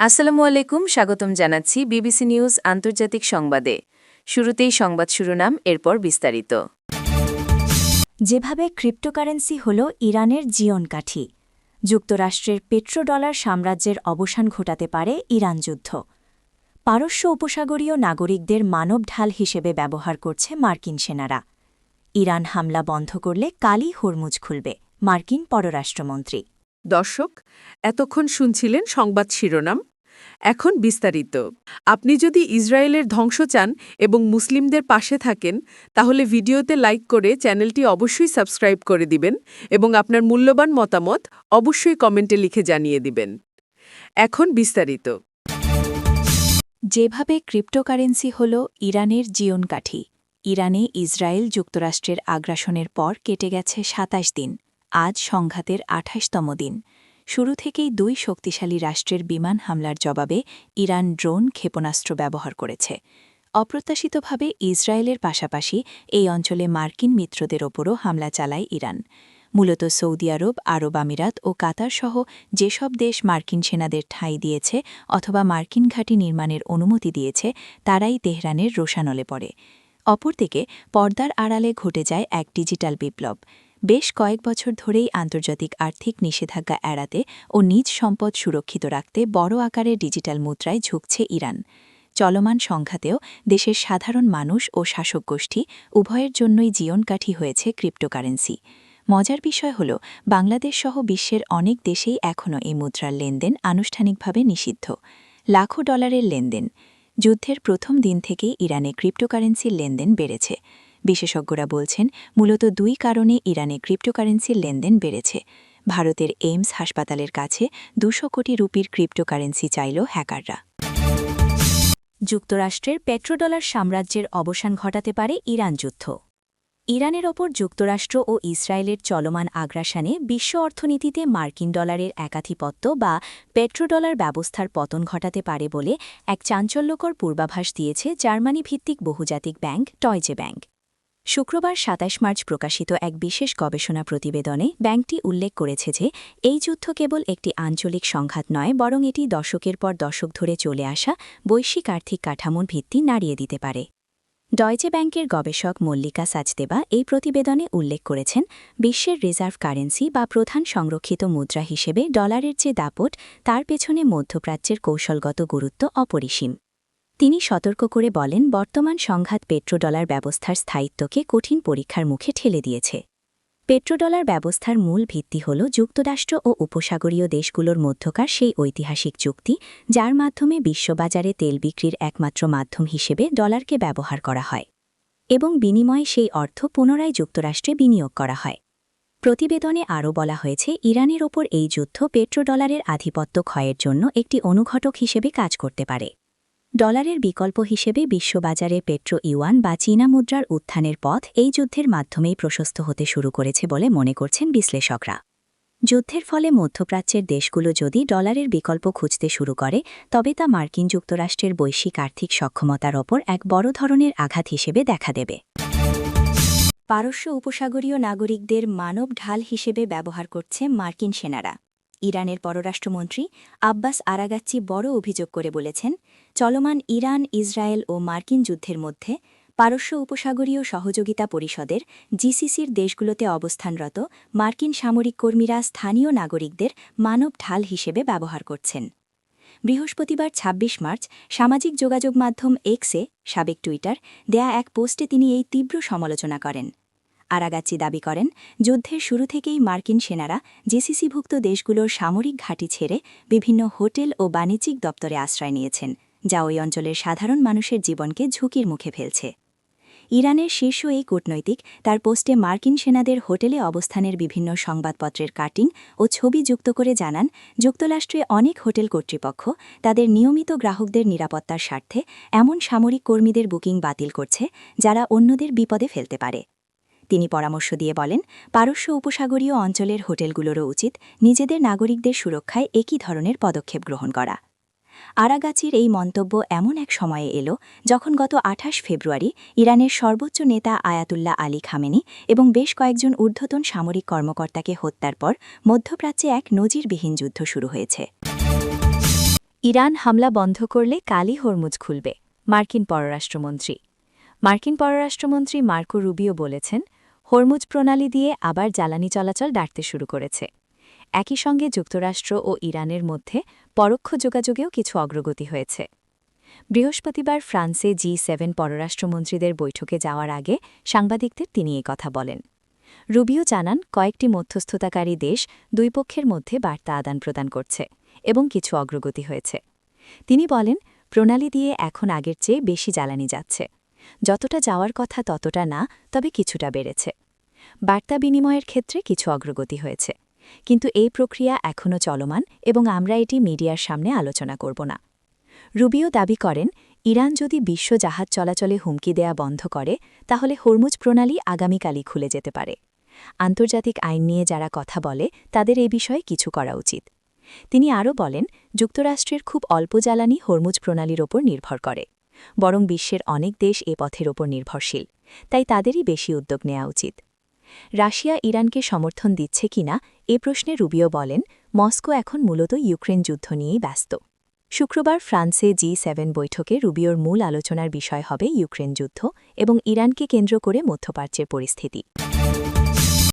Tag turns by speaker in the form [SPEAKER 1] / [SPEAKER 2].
[SPEAKER 1] আসসালামু আলাইকুম, স্বাগতম জানাচ্ছি বিবিসি নিউজ আন্তর্জাতিক সংবাদে। শুরুতেই সংবাদ শিরোনাম, এরপর বিস্তারিত।
[SPEAKER 2] যেভাবে ক্রিপ্টোকারেন্সি হল ইরানের জীবনকাঠি। যুক্তরাষ্ট্রের পেট্রোডলার সাম্রাজ্যের অবসান ঘটাতে পারে ইরান যুদ্ধ। পারস্য উপসাগরীয় নাগরিকদের মানব ঢাল হিসেবে ব্যবহার করছে মার্কিন সেনারা। ইরান হামলা বন্ধ করলে কালই হরমুজ খুলবে, মার্কিন পররাষ্ট্রমন্ত্রী।
[SPEAKER 3] দর্শক, এতক্ষণ শুনছিলেন সংবাদ শিরোনাম। এখন বিস্তারিত। আপনি যদি ইসরায়েলের ধ্বংস চান এবং মুসলিমদের পাশে থাকেন, তাহলে ভিডিওতে লাইক করে চ্যানেলটি অবশ্যই সাবস্ক্রাইব করে দিবেন এবং আপনার মূল্যবান মতামত অবশ্যই কমেন্টে লিখে জানিয়ে দিবেন। এখন বিস্তারিত।
[SPEAKER 2] যেভাবে ক্রিপ্টোকারেন্সি হল ইরানের জীবনকাঠি। ইরানে ইসরায়েল যুক্তরাষ্ট্রের আগ্রাসনের পর কেটে গেছে ২৭ দিন। আজ সংঘাতের ২৮তম দিন। শুরু থেকেই দুই শক্তিশালী রাষ্ট্রের বিমান হামলার জবাবে ইরান ড্রোন ক্ষেপণাস্ত্র ব্যবহার করেছে। অপ্রত্যাশিতভাবে ইসরায়েলের পাশাপাশি এই অঞ্চলে মার্কিন মিত্রদের ওপরও হামলা চালায় ইরান। মূলত সৌদি আরব, আরব আমিরাত ও কাতার সহ যেসব দেশ মার্কিন সেনাদের ঠাঁই দিয়েছে অথবা মার্কিন ঘাঁটি নির্মাণের অনুমতি দিয়েছে, তারাই তেহরানের রোষানলে পড়ে। অপরদিকে পর্দার আড়ালে ঘটে যায় এক ডিজিটাল বিপ্লব। বেশ কয়েক বছর ধরেই আন্তর্জাতিক আর্থিক নিষেধাজ্ঞা এড়াতে ও নিজ সম্পদ সুরক্ষিত রাখতে বড় আকারে ডিজিটাল মুদ্রায় ঝুঁকছে ইরান। চলমান সংঘাতেও দেশের সাধারণ মানুষ ও শাসক গোষ্ঠী উভয়ের জন্যই জীবনকাঠি হয়েছে ক্রিপ্টোকারেন্সি। মজার বিষয় হল, বাংলাদেশসহ বিশ্বের অনেক দেশেই এখনও এই মুদ্রার লেনদেন আনুষ্ঠানিকভাবে নিষিদ্ধ। লাখো ডলারের লেনদেন। যুদ্ধের প্রথম দিন থেকেই ইরানে ক্রিপ্টোকারেন্সির লেনদেন বেড়েছে। বিশেষজ্ঞরা বলছেন, মূলত দুই কারণে ইরানে ক্রিপ্টোকারেন্সির লেনদেন বেড়েছে। ভারতের এইমস হাসপাতালের কাছে ২০০ কোটি রুপির ক্রিপ্টোকারেন্সি চাইল হ্যাকাররা। যুক্তরাষ্ট্রের পেট্রোডলার সাম্রাজ্যের অবসান ঘটাতে পারে ইরান যুদ্ধ। ইরানের ওপর যুক্তরাষ্ট্র ও ইসরায়েলের চলমান আগ্রাসনে বিশ্ব অর্থনীতিতে মার্কিন ডলারের একাধিপত্য বা পেট্রোডলার ব্যবস্থার পতন ঘটাতে পারে বলে এক চাঞ্চল্যকর পূর্বাভাস দিয়েছে জার্মানি ভিত্তিক বহুজাতিক ব্যাংক ডয়েচে ব্যাংক। শুক্রবার ২৭ মার্চ প্রকাশিত এক বিশেষ গবেষণা প্রতিবেদনে ব্যাংকটি উল্লেখ করেছে যে এই যুদ্ধ কেবল একটি আঞ্চলিক সংঘাত নয়, বরং এটি দশকের পর দশক ধরে চলে আসা বৈশ্বিক আর্থিক কাঠামোর ভিত্তি নাড়িয়ে দিতে পারে। ডয়েচে ব্যাংকের গবেষক মল্লিকা সাচদেবা এই প্রতিবেদনে উল্লেখ করেছেন, বিশ্বের রিজার্ভ কারেন্সি বা প্রধান সংরক্ষিত মুদ্রা হিসেবে ডলারের যে দাপট, তার পেছনে মধ্যপ্রাচ্যের কৌশলগত গুরুত্ব অপরিসীম। তিনি সতর্ক করে বলেন, বর্তমান সংঘাত পেট্রোডলার ব্যবস্থার স্থায়িত্বকে কঠিন পরীক্ষার মুখে ঠেলে দিয়েছে। পেট্রোডলার ব্যবস্থার মূল ভিত্তি হল যুক্তরাষ্ট্র ও উপসাগরীয় দেশগুলোর মধ্যকার সেই ঐতিহাসিক চুক্তি, যার মাধ্যমে বিশ্ববাজারে তেল বিক্রির একমাত্র মাধ্যম হিসেবে ডলারকে ব্যবহার করা হয় এবং বিনিময়ে সেই অর্থ পুনরায় যুক্তরাষ্ট্রে বিনিয়োগ করা হয়। প্রতিবেদনে আরও বলা হয়েছে, ইরানের ওপর এই যুদ্ধ পেট্রোডলারের আধিপত্য ক্ষয়ের জন্য একটি অনুঘটক হিসেবে কাজ করতে পারে। ডলারের বিকল্প হিসেবে বিশ্ববাজারে পেট্রো ইউয়ান বা চীনা মুদ্রার উত্থানের পথ এই যুদ্ধের মাধ্যমেই প্রশস্ত হতে শুরু করেছে বলে মনে করছেন বিশ্লেষকরা। যুদ্ধের ফলে মধ্যপ্রাচ্যের দেশগুলো যদি ডলারের বিকল্প খুঁজতে শুরু করে, তবে তা মার্কিন যুক্তরাষ্ট্রের বৈশ্বিক আর্থিক সক্ষমতার ওপর এক বড় ধরনের আঘাত হিসেবে দেখা দেবে। পারস্য উপসাগরীয় নাগরিকদের মানব ঢাল হিসেবে ব্যবহার করছে মার্কিন সেনারা। ইরানের পররাষ্ট্রমন্ত্রী আব্বাস আরাগাচ্চি বড় অভিযোগ করে বলেছেন, চলমান ইরান, ইসরায়েল ও মার্কিন যুদ্ধের মধ্যে পারস্য উপসাগরীয় সহযোগিতা পরিষদের জিসিসির দেশগুলোতে অবস্থানরত মার্কিন সামরিক কর্মীরা স্থানীয় নাগরিকদের মানব ঢাল হিসেবে ব্যবহার করছেন। বৃহস্পতিবার ২৬ মার্চ সামাজিক যোগাযোগ মাধ্যম এক্সে, সাবেক টুইটার, দেয়া এক পোস্টে তিনি এই তীব্র সমালোচনা করেন। আরাগাচ্চি দাবি করেন, যুদ্ধের শুরু থেকেই মার্কিন সেনারা জিসিসিভুক্ত দেশগুলোর সামরিক ঘাঁটি ছেড়ে বিভিন্ন হোটেল ও বাণিজ্যিক দপ্তরে আশ্রয় নিয়েছেন, যা ওই অঞ্চলের সাধারণ মানুষের জীবনকে ঝুঁকির মুখে ফেলছে। ইরানের শীর্ষ এই কূটনৈতিক তার পোস্টে মার্কিন সেনাদের হোটেলে অবস্থানের বিভিন্ন সংবাদপত্রের কাটিং ও ছবি যুক্ত করে জানান, যুক্তরাষ্ট্রে অনেক হোটেল কর্তৃপক্ষ তাদের নিয়মিত গ্রাহকদের নিরাপত্তার স্বার্থে এমন সামরিক কর্মীদের বুকিং বাতিল করছে, যারা অন্যদের বিপদে ফেলতে পারে। তিনি পরামর্শ দিয়ে বলেন, পারস্য উপসাগরীয় অঞ্চলের হোটেলগুলোরও উচিত নিজেদের নাগরিকদের সুরক্ষায় একই ধরনের পদক্ষেপ গ্রহণ করা। আরাগাচির এই মন্তব্য এমন এক সময়ে এলো যখন গত ২৮ ফেব্রুয়ারি ইরানের সর্বোচ্চ নেতা আয়াতুল্লাহ আলী খামেনি এবং বেশ কয়েকজন ঊর্ধ্বতন সামরিক কর্মকর্তাকে হত্যার পর মধ্যপ্রাচ্যে এক নজিরবিহীন যুদ্ধ শুরু হয়েছে। ইরান হামলা বন্ধ করলে কালই হরমুজ খুলবে, মার্কিন পররাষ্ট্রমন্ত্রী মার্কো রুবিও বলেছেন, হরমুজ প্রণালী দিয়ে আবার জ্বালানি চলাচল ডাকতে শুরু করেছে। একই সঙ্গে যুক্তরাষ্ট্র ও ইরানের মধ্যে পরোক্ষ যোগাযোগেও কিছু অগ্রগতি হয়েছে। বৃহস্পতিবার ফ্রান্সে G7 পররাষ্ট্রমন্ত্রীদের বৈঠকে যাওয়ার আগে সাংবাদিকদের তিনি এই কথা বলেন। রুবিও জানান, কয়েকটি মধ্যস্থতাকারী দেশ দুই পক্ষের মধ্যে বার্তা আদান-প্রদান করছে এবং কিছু অগ্রগতি হয়েছে। তিনি বলেন, প্রণালী দিয়ে এখন আগের চেয়ে বেশি জ্বালানি যাচ্ছে। যতটা যাওয়ার কথা ততটা না, তবে কিছুটা বেড়েছে। বার্তা বিনিময়ের ক্ষেত্রে কিছু অগ্রগতি হয়েছে, কিন্তু এই প্রক্রিয়া এখনও চলমান এবং আমরা এটি মিডিয়ার সামনে আলোচনা করব না। রুবিও দাবি করেন, ইরান যদি বিশ্ব জাহাজ চলাচলে হুমকি দেয়া বন্ধ করে তাহলে হরমুজ প্রণালী আগামীকালই খুলে যেতে পারে। আন্তর্জাতিক আইন নিয়ে যারা কথা বলে তাদের এই বিষয়ে কিছু করা উচিত। তিনি আরও বলেন, যুক্তরাষ্ট্রের খুব অল্প জ্বালানি হরমুজ প্রণালীর ওপর নির্ভর করে, বরং বিশ্বের অনেক দেশ এ পথের ওপর নির্ভরশীল, তাই তাদেরই বেশি উদ্যোগ নেওয়া উচিত। রাশিয়া ইরানকে সমর্থন দিচ্ছে কিনা এ প্রশ্নে রুবিও বলেন, মস্কো এখন মূলত ইউক্রেন যুদ্ধ নিয়েই ব্যস্ত। শুক্রবার ফ্রান্সে G7 বৈঠকে রুবিওর মূল আলোচনার বিষয় হবে ইউক্রেন যুদ্ধ এবং ইরানকে কেন্দ্র করে মধ্যপ্রাচ্যের পরিস্থিতি।